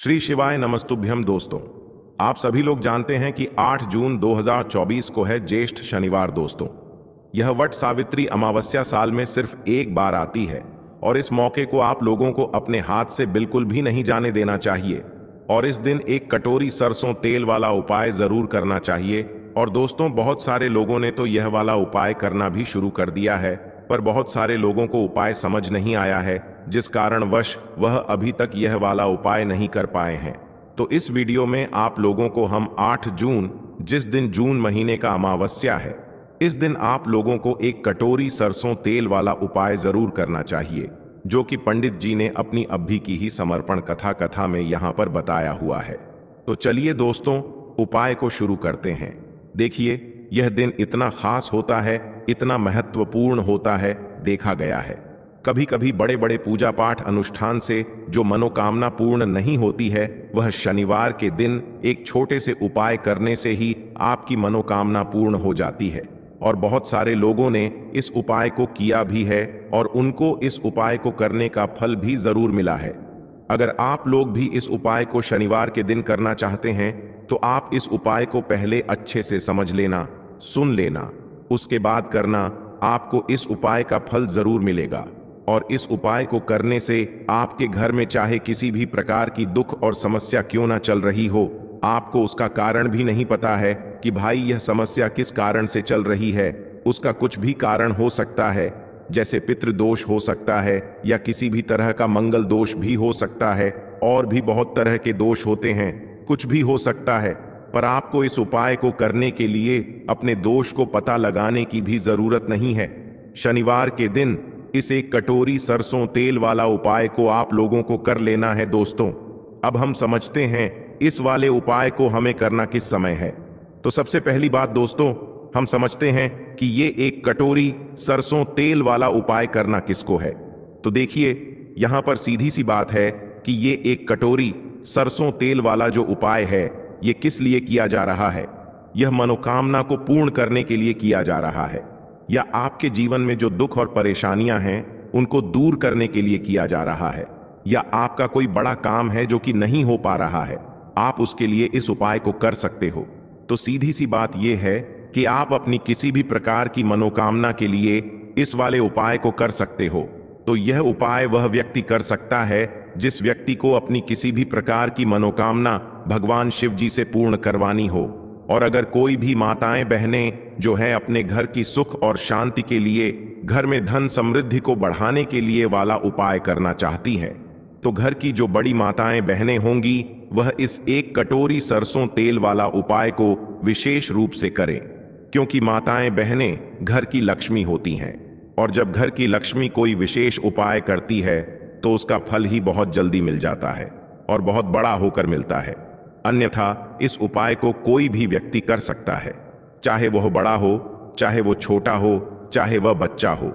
श्री शिवाय नमस्तुभ्यम दोस्तों। आप सभी लोग जानते हैं कि 8 जून 2024 को है ज्येष्ठ शनिवार दोस्तों। यह वट सावित्री अमावस्या साल में सिर्फ एक बार आती है और इस मौके को आप लोगों को अपने हाथ से बिल्कुल भी नहीं जाने देना चाहिए और इस दिन एक कटोरी सरसों तेल वाला उपाय जरूर करना चाहिए। और दोस्तों, बहुत सारे लोगों ने तो यह वाला उपाय करना भी शुरू कर दिया है, पर बहुत सारे लोगों को उपाय समझ नहीं आया है, जिस कारणवश वह अभी तक यह वाला उपाय नहीं कर पाए हैं। तो इस वीडियो में आप लोगों को हम 8 जून, जिस दिन जून महीने का अमावस्या है, इस दिन आप लोगों को एक कटोरी सरसों तेल वाला उपाय जरूर करना चाहिए, जो कि पंडित जी ने अपनी अभी की ही समर्पण कथा में यहाँ पर बताया हुआ है। तो चलिए दोस्तों, उपाय को शुरू करते हैं। देखिए, यह दिन इतना खास होता है, इतना महत्वपूर्ण होता है, देखा गया है कभी कभी बड़े बड़े पूजा पाठ अनुष्ठान से जो मनोकामना पूर्ण नहीं होती है, वह शनिवार के दिन एक छोटे से उपाय करने से ही आपकी मनोकामना पूर्ण हो जाती है। और बहुत सारे लोगों ने इस उपाय को किया भी है और उनको इस उपाय को करने का फल भी जरूर मिला है। अगर आप लोग भी इस उपाय को शनिवार के दिन करना चाहते हैं तो आप इस उपाय को पहले अच्छे से समझ लेना, सुन लेना, उसके बाद करना। आपको इस उपाय का फल जरूर मिलेगा और इस उपाय को करने से आपके घर में चाहे किसी भी प्रकार की दुख और समस्या क्यों ना चल रही हो, आपको उसका कारण भी नहीं पता है कि भाई यह समस्या किस कारण से चल रही है। उसका कुछ भी कारण हो सकता है, जैसे पितृदोष हो सकता है या किसी भी तरह का मंगल दोष भी हो सकता है, और भी बहुत तरह के दोष होते हैं, कुछ भी हो सकता है। पर आपको इस उपाय को करने के लिए अपने दोष को पता लगाने की भी जरूरत नहीं है। शनिवार के दिन इस एक कटोरी सरसों तेल वाला उपाय को आप लोगों को कर लेना है दोस्तों। अब हम समझते हैं इस वाले उपाय को हमें करना किस समय है। तो सबसे पहली बात दोस्तों, हम समझते हैं कि ये एक कटोरी सरसों तेल वाला उपाय करना किसको है। तो देखिए, यहां पर सीधी सी बात है कि ये एक कटोरी सरसों तेल वाला जो उपाय है, ये किस लिए किया जा रहा है। यह मनोकामना को पूर्ण करने के लिए किया जा रहा है, या आपके जीवन में जो दुख और परेशानियां हैं उनको दूर करने के लिए किया जा रहा है, या आपका कोई बड़ा काम है जो कि नहीं हो पा रहा है, आप उसके लिए इस उपाय को कर सकते हो। तो सीधी सी बात यह है कि आप अपनी किसी भी प्रकार की मनोकामना के लिए इस वाले उपाय को कर सकते हो। तो यह उपाय वह व्यक्ति कर सकता है जिस व्यक्ति को अपनी किसी भी प्रकार की मनोकामना भगवान शिव जी से पूर्ण करवानी हो। और अगर कोई भी माताएं बहनें जो है अपने घर की सुख और शांति के लिए, घर में धन समृद्धि को बढ़ाने के लिए वाला उपाय करना चाहती हैं, तो घर की जो बड़ी माताएं बहनें होंगी वह इस एक कटोरी सरसों तेल वाला उपाय को विशेष रूप से करें, क्योंकि माताएं बहनें घर की लक्ष्मी होती हैं और जब घर की लक्ष्मी कोई विशेष उपाय करती है तो उसका फल ही बहुत जल्दी मिल जाता है और बहुत बड़ा होकर मिलता है। अन्यथा इस उपाय को कोई भी व्यक्ति कर सकता है, चाहे वह बड़ा हो, चाहे वो छोटा हो, चाहे वह बच्चा हो।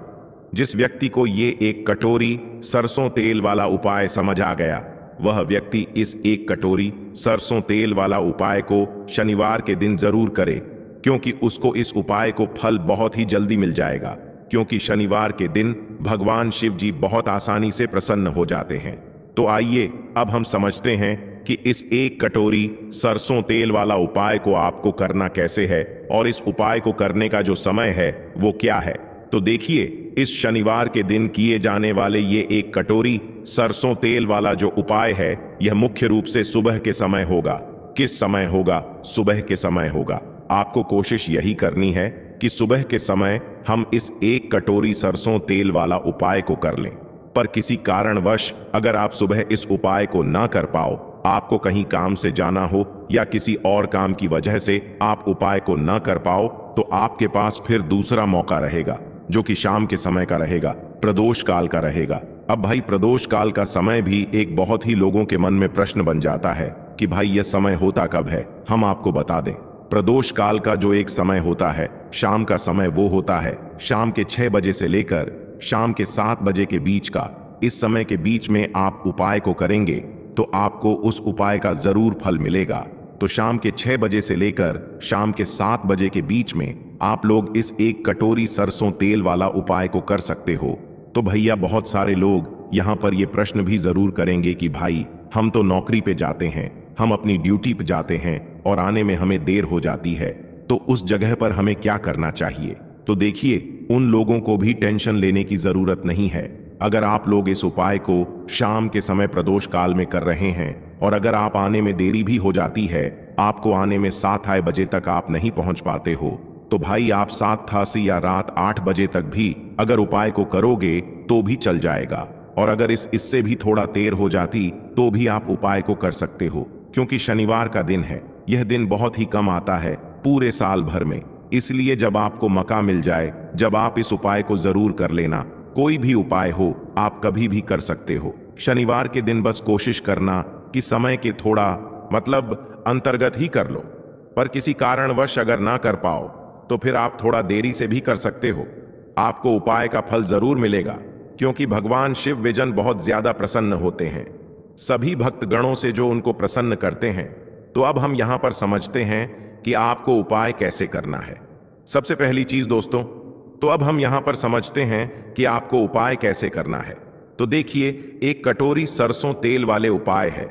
जिस व्यक्ति को ये एक कटोरी सरसों तेल वाला उपाय समझ आ गया, वह व्यक्ति इस एक कटोरी सरसों तेल वाला उपाय को शनिवार के दिन जरूर करे, क्योंकि उसको इस उपाय को फल बहुत ही जल्दी मिल जाएगा। क्योंकि शनिवार के दिन भगवान शिव जी बहुत आसानी से प्रसन्न हो जाते हैं। तो आइए अब हम समझते हैं कि इस एक कटोरी सरसों तेल वाला उपाय को आपको करना कैसे है और इस उपाय को करने का जो समय है वो क्या है। तो देखिए, इस शनिवार के दिन किए जाने वाले ये एक कटोरी सरसों तेल वाला जो उपाय है, यह मुख्य रूप से सुबह के समय होगा। किस समय होगा? सुबह के समय होगा। आपको कोशिश यही करनी है कि सुबह के समय हम इस एक कटोरी सरसों तेल वाला उपाय को कर लें। पर किसी कारणवश अगर आप सुबह इस उपाय को ना कर पाओ, आपको कहीं काम से जाना हो या किसी और काम की वजह से आप उपाय को ना कर पाओ, तो आपके पास फिर दूसरा मौका रहेगा, जो कि शाम के समय का रहेगा, प्रदोष काल का रहेगा। अब भाई, प्रदोष काल का समय भी एक बहुत ही लोगों के मन में प्रश्न बन जाता है कि भाई यह समय होता कब है। हम आपको बता दें, प्रदोष काल का जो एक समय होता है, शाम का समय, वो होता है शाम के 6 बजे से लेकर शाम के 7 बजे के बीच का। इस समय के बीच में आप उपाय को करेंगे तो आपको उस उपाय का जरूर फल मिलेगा। तो शाम के 6 बजे से लेकर शाम के 7 बजे के बीच में आप लोग इस एक कटोरी सरसों तेल वाला उपाय को कर सकते हो। तो भैया, बहुत सारे लोग यहाँ पर ये प्रश्न भी जरूर करेंगे कि भाई हम तो नौकरी पे जाते हैं, हम अपनी ड्यूटी पे जाते हैं और आने में हमें देर हो जाती है, तो उस जगह पर हमें क्या करना चाहिए? तो देखिए, उन लोगों को भी टेंशन लेने की जरूरत नहीं है। अगर आप लोग इस उपाय को शाम के समय प्रदोष काल में कर रहे हैं और अगर आप आने में देरी भी हो जाती है, आपको आने में 7 बजे तक आप नहीं पहुंच पाते हो, तो भाई आप 7 या रात 8 बजे तक भी अगर उपाय को करोगे तो भी चल जाएगा। और अगर इससे भी थोड़ा देर हो जाती तो भी आप उपाय को कर सकते हो, क्योंकि शनिवार का दिन है। यह दिन बहुत ही कम आता है पूरे साल भर में, इसलिए जब आपको मौका मिल जाए, जब आप इस उपाय को जरूर कर लेना। कोई भी उपाय हो, आप कभी भी कर सकते हो। शनिवार के दिन बस कोशिश करना कि समय के थोड़ा अंतर्गत ही कर लो, पर किसी कारणवश अगर ना कर पाओ तो फिर आप थोड़ा देरी से भी कर सकते हो। आपको उपाय का फल जरूर मिलेगा, क्योंकि भगवान शिव विजन बहुत ज्यादा प्रसन्न होते हैं सभी भक्तगणों से जो उनको प्रसन्न करते हैं। तो अब हम यहां पर समझते हैं कि आपको उपाय कैसे करना है। सबसे पहली चीज दोस्तों, तो अब हम यहां पर समझते हैं कि आपको उपाय कैसे करना है। तो देखिए, एक कटोरी सरसों तेल वाले उपाय है।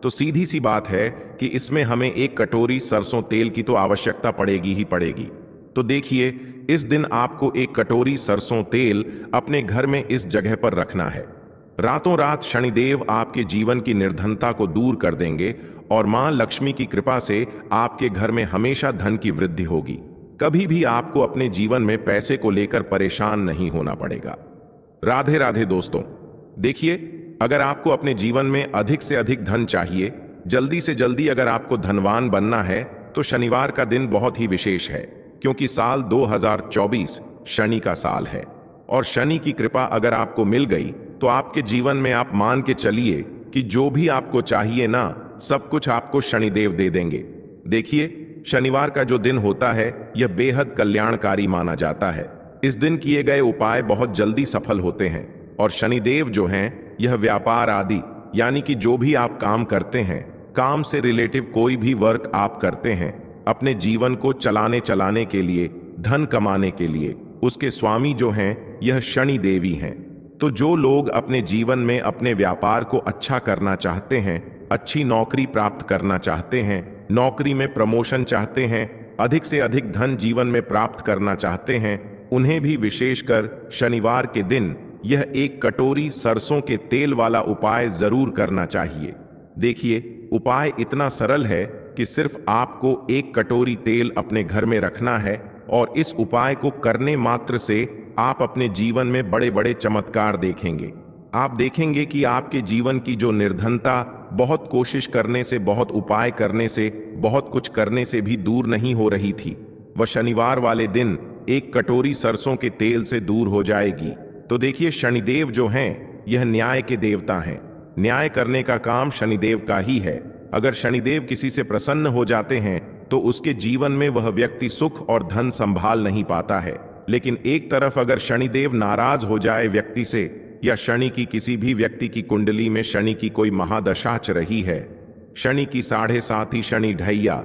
तो सीधी सी बात है कि इसमें हमें एक कटोरी सरसों तेल की तो आवश्यकता पड़ेगी ही पड़ेगी। तो देखिए, इस दिन आपको एक कटोरी सरसों तेल अपने घर में इस जगह पर रखना है। रातों रात शनिदेव आपके जीवन की निर्धनता को दूर कर देंगे और मां लक्ष्मी की कृपा से आपके घर में हमेशा धन की वृद्धि होगी। कभी भी आपको अपने जीवन में पैसे को लेकर परेशान नहीं होना पड़ेगा। राधे राधे दोस्तों। देखिए, अगर आपको अपने जीवन में अधिक से अधिक धन चाहिए, जल्दी से जल्दी अगर आपको धनवान बनना है, तो शनिवार का दिन बहुत ही विशेष है, क्योंकि साल 2024 शनि का साल है। और शनि की कृपा अगर आपको मिल गई तो आपके जीवन में आप मान के चलिए कि जो भी आपको चाहिए ना, सब कुछ आपको शनिदेव दे देंगे। देखिए, शनिवार का जो दिन होता है यह बेहद कल्याणकारी माना जाता है। इस दिन किए गए उपाय बहुत जल्दी सफल होते हैं और शनिदेव जो हैं, यह व्यापार आदि यानी कि जो भी आप काम करते हैं, काम से रिलेटिव कोई भी वर्क आप करते हैं, अपने जीवन को चलाने के लिए, धन कमाने के लिए, उसके स्वामी जो हैं यह शनि देवी हैं। तो जो लोग अपने जीवन में अपने व्यापार को अच्छा करना चाहते हैं, अच्छी नौकरी प्राप्त करना चाहते हैं, नौकरी में प्रमोशन चाहते हैं, अधिक से अधिक धन जीवन में प्राप्त करना चाहते हैं, उन्हें भी विशेषकर शनिवार के दिन यह एक कटोरी सरसों के तेल वाला उपाय जरूर करना चाहिए। देखिए, उपाय इतना सरल है कि सिर्फ आपको एक कटोरी तेल अपने घर में रखना है और इस उपाय को करने मात्र से आप अपने जीवन में बड़े बड़े चमत्कार देखेंगे। आप देखेंगे कि आपके जीवन की जो निर्धनता बहुत कोशिश करने से, बहुत उपाय करने से, बहुत कुछ करने से भी दूर नहीं हो रही थी, वह शनिवार वाले दिन एक कटोरी सरसों के तेल से दूर हो जाएगी। तो देखिए, शनिदेव जो हैं यह न्याय के देवता हैं। न्याय करने का काम शनिदेव का ही है। अगर शनिदेव किसी से प्रसन्न हो जाते हैं तो उसके जीवन में वह व्यक्ति सुख और धन संभाल नहीं पाता है। लेकिन एक तरफ अगर शनिदेव नाराज हो जाए व्यक्ति से, या शनि की किसी भी व्यक्ति की कुंडली में शनि की कोई महादशा चल रही है, शनि की 7.5 शनि ढैया,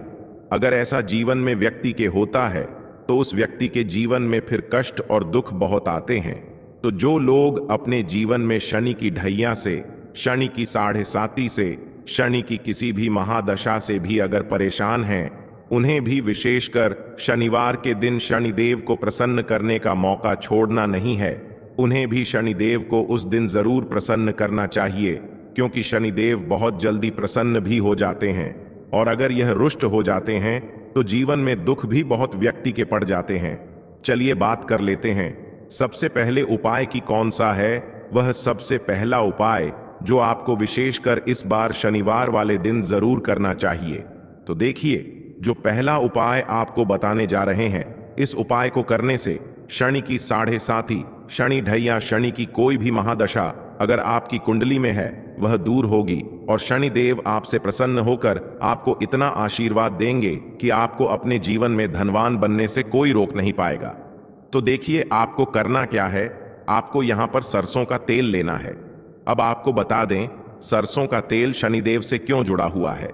अगर ऐसा जीवन में व्यक्ति के होता है तो उस व्यक्ति के जीवन में फिर कष्ट और दुख बहुत आते हैं। तो जो लोग अपने जीवन में शनि की ढैया से, शनि की 7.5 से, शनि की किसी भी महादशा से भी अगर परेशान हैं, उन्हें भी विशेषकर शनिवार के दिन शनिदेव को प्रसन्न करने का मौका छोड़ना नहीं है। उन्हें भी शनिदेव को उस दिन जरूर प्रसन्न करना चाहिए, क्योंकि शनिदेव बहुत जल्दी प्रसन्न भी हो जाते हैं। और अगर यह रुष्ट हो जाते हैं तो जीवन में दुख भी बहुत व्यक्ति के पड़ जाते हैं। चलिए बात कर लेते हैं सबसे पहले उपाय की कौन सा है। वह सबसे पहला उपाय जो आपको विशेषकर इस बार शनिवार वाले दिन जरूर करना चाहिए। तो देखिए, जो पहला उपाय आपको बताने जा रहे हैं, इस उपाय को करने से शनि की 7.5 शनि ढैया, शनि की कोई भी महादशा अगर आपकी कुंडली में है वह दूर होगी और शनि देव आपसे प्रसन्न होकर आपको इतना आशीर्वाद देंगे कि आपको अपने जीवन में धनवान बनने से कोई रोक नहीं पाएगा। तो देखिए, आपको करना क्या है। आपको यहां पर सरसों का तेल लेना है। अब आपको बता दें, सरसों का तेल शनिदेव से क्यों जुड़ा हुआ है,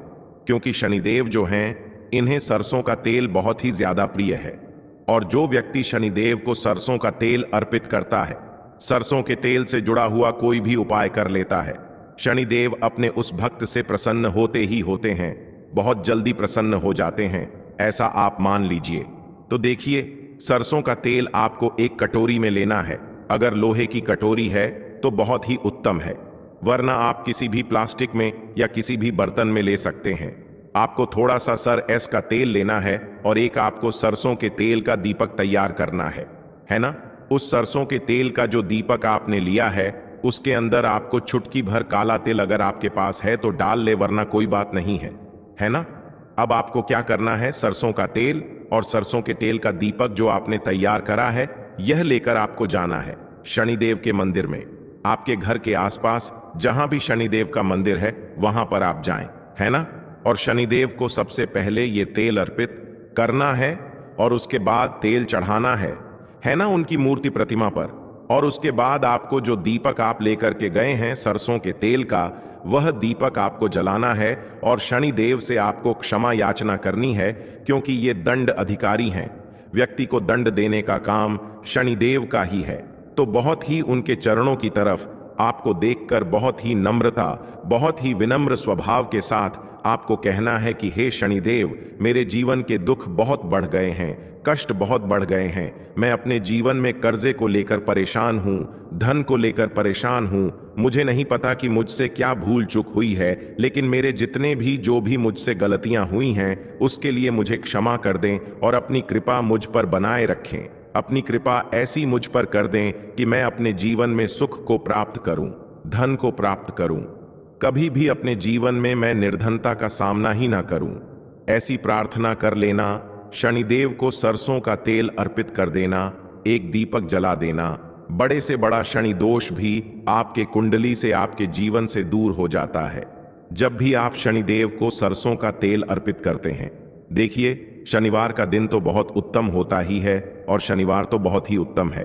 क्योंकि शनिदेव जो हैं इन्हें सरसों का तेल बहुत ही ज्यादा प्रिय है। और जो व्यक्ति शनिदेव को सरसों का तेल अर्पित करता है, सरसों के तेल से जुड़ा हुआ कोई भी उपाय कर लेता है, शनिदेव अपने उस भक्त से प्रसन्न होते ही होते हैं, बहुत जल्दी प्रसन्न हो जाते हैं, ऐसा आप मान लीजिए। तो देखिए, सरसों का तेल आपको एक कटोरी में लेना है। अगर लोहे की कटोरी है तो बहुत ही उत्तम है, वरना आप किसी भी प्लास्टिक में या किसी भी बर्तन में ले सकते हैं। आपको थोड़ा सा सरस का तेल लेना है और एक आपको सरसों के तेल का दीपक तैयार करना है ना। उस सरसों के तेल का जो दीपक आपने लिया है उसके अंदर आपको चुटकी भर काला तिल अगर आपके पास है तो डाल ले, वरना कोई बात नहीं है ना। अब आपको क्या करना है, सरसों का तेल और सरसों के तेल का दीपक जो आपने तैयार करा है यह लेकर आपको जाना है शनिदेव के मंदिर में। आपके घर के आसपास जहां भी शनिदेव का मंदिर है वहां पर आप जाएं, है ना। और शनिदेव को सबसे पहले ये तेल अर्पित करना है और उसके बाद तेल चढ़ाना है ना, उनकी मूर्ति प्रतिमा पर। और उसके बाद आपको जो दीपक आप लेकर के गए हैं सरसों के तेल का, वह दीपक आपको जलाना है और शनिदेव से आपको क्षमा याचना करनी है, क्योंकि ये दंड अधिकारी हैं। व्यक्ति को दंड देने का काम शनिदेव का ही है। तो बहुत ही उनके चरणों की तरफ आपको देखकर बहुत ही नम्रता, बहुत ही विनम्र स्वभाव के साथ आपको कहना है कि हे शनिदेव, मेरे जीवन के दुख बहुत बढ़ गए हैं, कष्ट बहुत बढ़ गए हैं। मैं अपने जीवन में कर्जे को लेकर परेशान हूँ, धन को लेकर परेशान हूँ। मुझे नहीं पता कि मुझसे क्या भूल चूक हुई है, लेकिन मेरे जितने भी जो भी मुझसे गलतियां हुई हैं उसके लिए मुझे क्षमा कर दें और अपनी कृपा मुझ पर बनाए रखें। अपनी कृपा ऐसी मुझ पर कर दें कि मैं अपने जीवन में सुख को प्राप्त करूं, धन को प्राप्त करूं। कभी भी अपने जीवन में मैं निर्धनता का सामना ही ना करूं। ऐसी प्रार्थना कर लेना। शनिदेव को सरसों का तेल अर्पित कर देना, एक दीपक जला देना। बड़े से बड़ा शनि दोष भी आपके कुंडली से, आपके जीवन से दूर हो जाता है जब भी आप शनिदेव को सरसों का तेल अर्पित करते हैं। देखिए, शनिवार का दिन तो बहुत उत्तम होता ही है और शनिवार तो बहुत ही उत्तम है,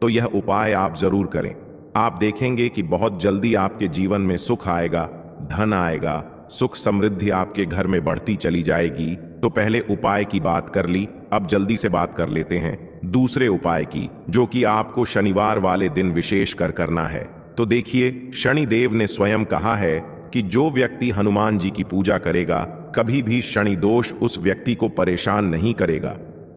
तो यह उपाय आप जरूर करें। आप देखेंगे कि बहुत जल्दी आपके जीवन में सुख आएगा, धन आएगा, सुख समृद्धि आपके घर में बढ़ती चली जाएगी। तो पहले उपाय की बात कर ली, अब जल्दी से बात कर लेते हैं दूसरे उपाय की, जो कि आपको शनिवार वाले दिन विशेष कर करना है। तो देखिए, शनिदेव ने स्वयं कहा है कि जो व्यक्ति हनुमान जी की पूजा करेगा कभी भी शनि दोष उस व्यक्ति को परेशान नहीं करेगा,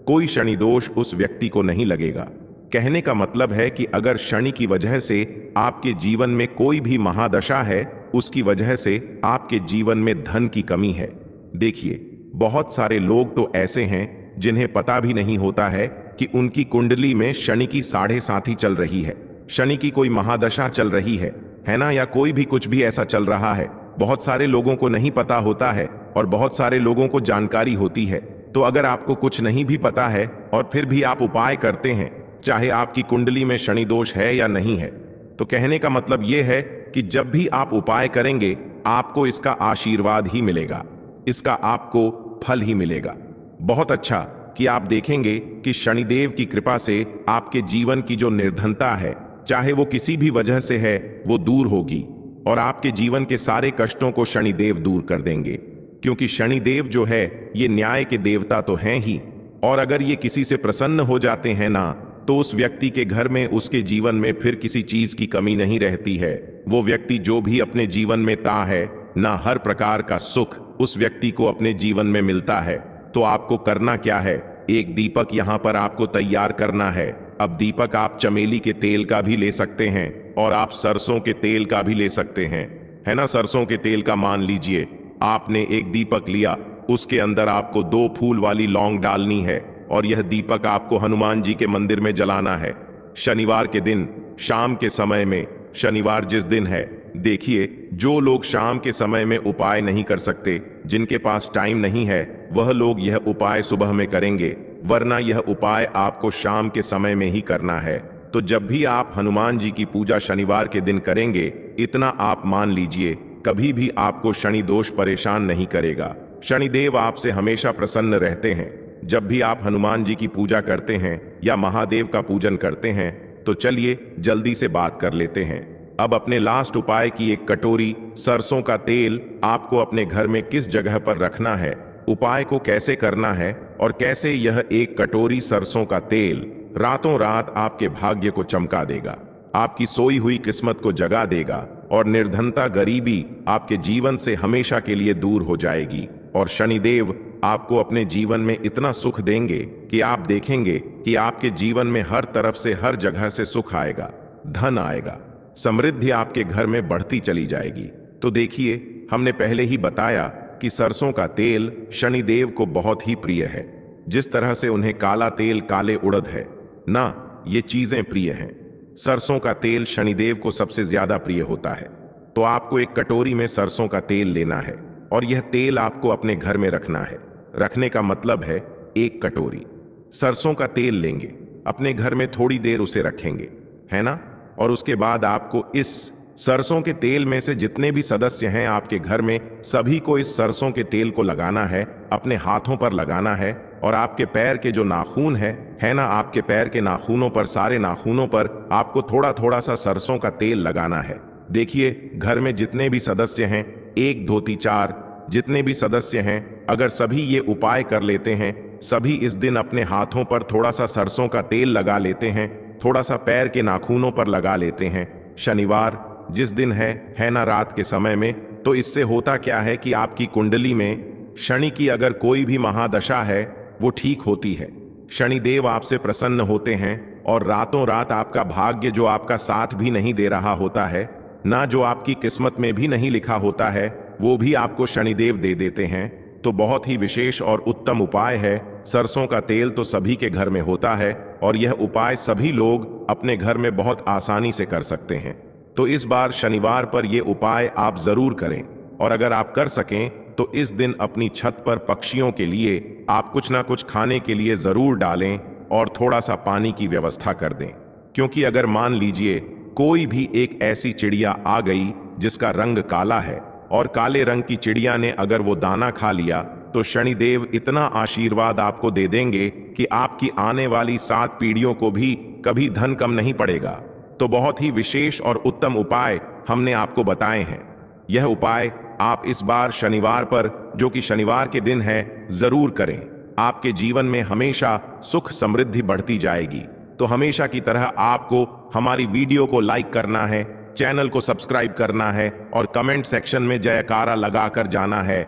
कोई शनि दोष उस व्यक्ति को नहीं लगेगा। कहने का मतलब है कि अगर शनि की वजह से आपके जीवन में कोई भी महादशा है, उसकी वजह से आपके जीवन में धन की कमी है। देखिए, बहुत सारे लोग तो ऐसे हैं जिन्हें पता भी नहीं होता है कि उनकी कुंडली में शनि की 7.5 चल रही है, शनि की कोई महादशा चल रही है ना, या कोई भी कुछ भी ऐसा चल रहा है। बहुत सारे लोगों को नहीं पता होता है और बहुत सारे लोगों को जानकारी होती है। तो अगर आपको कुछ नहीं भी पता है और फिर भी आप उपाय करते हैं, चाहे आपकी कुंडली में शनि दोष है या नहीं है, तो कहने का मतलब यह है कि जब भी आप उपाय करेंगे आपको इसका आशीर्वाद ही मिलेगा, इसका आपको फल ही मिलेगा। बहुत अच्छा कि आप देखेंगे कि शनिदेव की कृपा से आपके जीवन की जो निर्धनता है, चाहे वो किसी भी वजह से है, वो दूर होगी और आपके जीवन के सारे कष्टों को शनिदेव दूर कर देंगे। क्योंकि शनिदेव जो है ये न्याय के देवता तो हैं ही, और अगर ये किसी से प्रसन्न हो जाते हैं ना, तो उस व्यक्ति के घर में, उसके जीवन में फिर किसी चीज की कमी नहीं रहती है। वो व्यक्ति जो भी अपने जीवन में ता है ना, हर प्रकार का सुख उस व्यक्ति को अपने जीवन में मिलता है। तो आपको करना क्या है, एक दीपक यहां पर आपको तैयार करना है। अब दीपक आप चमेली के तेल का भी ले सकते हैं और आप सरसों के तेल का भी ले सकते हैं, है ना। सरसों के तेल का मान लीजिए आपने एक दीपक लिया, उसके अंदर आपको 2 फूल वाली लौंग डालनी है और यह दीपक आपको हनुमान जी के मंदिर में जलाना है शनिवार के दिन शाम के समय में। शनिवार जिस दिन है, देखिए, जो लोग शाम के समय में उपाय नहीं कर सकते, जिनके पास टाइम नहीं है, वह लोग यह उपाय सुबह में करेंगे, वरना यह उपाय आपको शाम के समय में ही करना है। तो जब भी आप हनुमान जी की पूजा शनिवार के दिन करेंगे, इतना आप मान लीजिए, कभी भी आपको शनि दोष परेशान नहीं करेगा। शनिदेव आपसे हमेशा प्रसन्न रहते हैं। जब भी आप हनुमान जी की पूजा करते हैं या महादेव का पूजन करते हैं, तो चलिए जल्दी से बात कर लेते हैं। अब अपने लास्ट उपाय की एक कटोरी सरसों का तेल आपको अपने घर में किस जगह पर रखना है, उपाय को कैसे करना है और कैसे यह एक कटोरी सरसों का तेल रातों रात आपके भाग्य को चमका देगा, आपकी सोई हुई किस्मत को जगा देगा और निर्धनता गरीबी आपके जीवन से हमेशा के लिए दूर हो जाएगी। और शनिदेव आपको अपने जीवन में इतना सुख देंगे कि आप देखेंगे कि आपके जीवन में हर तरफ से हर जगह से सुख आएगा, धन आएगा, समृद्धि आपके घर में बढ़ती चली जाएगी। तो देखिए, हमने पहले ही बताया कि सरसों का तेल शनिदेव को बहुत ही प्रिय है। जिस तरह से उन्हें काला तेल, काले उड़द है ना, ये चीजें प्रिय हैं, सरसों का तेल शनिदेव को सबसे ज्यादा प्रिय होता है। तो आपको एक कटोरी में सरसों का तेल लेना है और यह तेल आपको अपने घर में रखना है। रखने का मतलब है एक कटोरी सरसों का तेल लेंगे, अपने घर में थोड़ी देर उसे रखेंगे, है ना। और उसके बाद आपको इस सरसों के तेल में से जितने भी सदस्य हैं आपके घर में, सभी को इस सरसों के तेल को लगाना है, अपने हाथों पर लगाना है। और आपके पैर के जो नाखून है ना, आपके पैर के नाखूनों पर, सारे नाखूनों पर आपको थोड़ा थोड़ा सा सरसों का तेल लगाना है। देखिए, घर में जितने भी सदस्य हैं, 1 2 3 4 जितने भी सदस्य हैं, अगर सभी ये उपाय कर लेते हैं, सभी इस दिन अपने हाथों पर थोड़ा सा सरसों का तेल लगा लेते हैं, थोड़ा सा पैर के नाखूनों पर लगा लेते हैं, शनिवार जिस दिन है ना, रात के समय में, तो इससे होता क्या है कि आपकी कुंडली में शनि की अगर कोई भी महादशा है वो ठीक होती है। शनिदेव आपसे प्रसन्न होते हैं और रातों रात आपका भाग्य जो आपका साथ भी नहीं दे रहा होता है ना, जो आपकी किस्मत में भी नहीं लिखा होता है, वो भी आपको शनिदेव दे देते हैं। तो बहुत ही विशेष और उत्तम उपाय है। सरसों का तेल तो सभी के घर में होता है और यह उपाय सभी लोग अपने घर में बहुत आसानी से कर सकते हैं। तो इस बार शनिवार पर यह उपाय आप जरूर करें। और अगर आप कर सकें तो इस दिन अपनी छत पर पक्षियों के लिए आप कुछ ना कुछ खाने के लिए जरूर डालें और थोड़ा सा पानी की व्यवस्था कर दें। क्योंकि अगर मान लीजिए कोई भी एक ऐसी चिड़िया आ गई जिसका रंग काला है और काले रंग की चिड़िया ने अगर वो दाना खा लिया, तो शनिदेव इतना आशीर्वाद आपको दे देंगे कि आपकी आने वाली 7 पीढ़ियों को भी कभी धन कम नहीं पड़ेगा। तो बहुत ही विशेष और उत्तम उपाय हमने आपको बताए हैं। यह उपाय आप इस बार शनिवार पर, जो कि शनिवार के दिन है, जरूर करें। आपके जीवन में हमेशा सुख समृद्धि बढ़ती जाएगी। तो हमेशा की तरह आपको हमारी वीडियो को लाइक करना है, चैनल को सब्सक्राइब करना है और कमेंट सेक्शन में जयकारा लगाकर जाना है।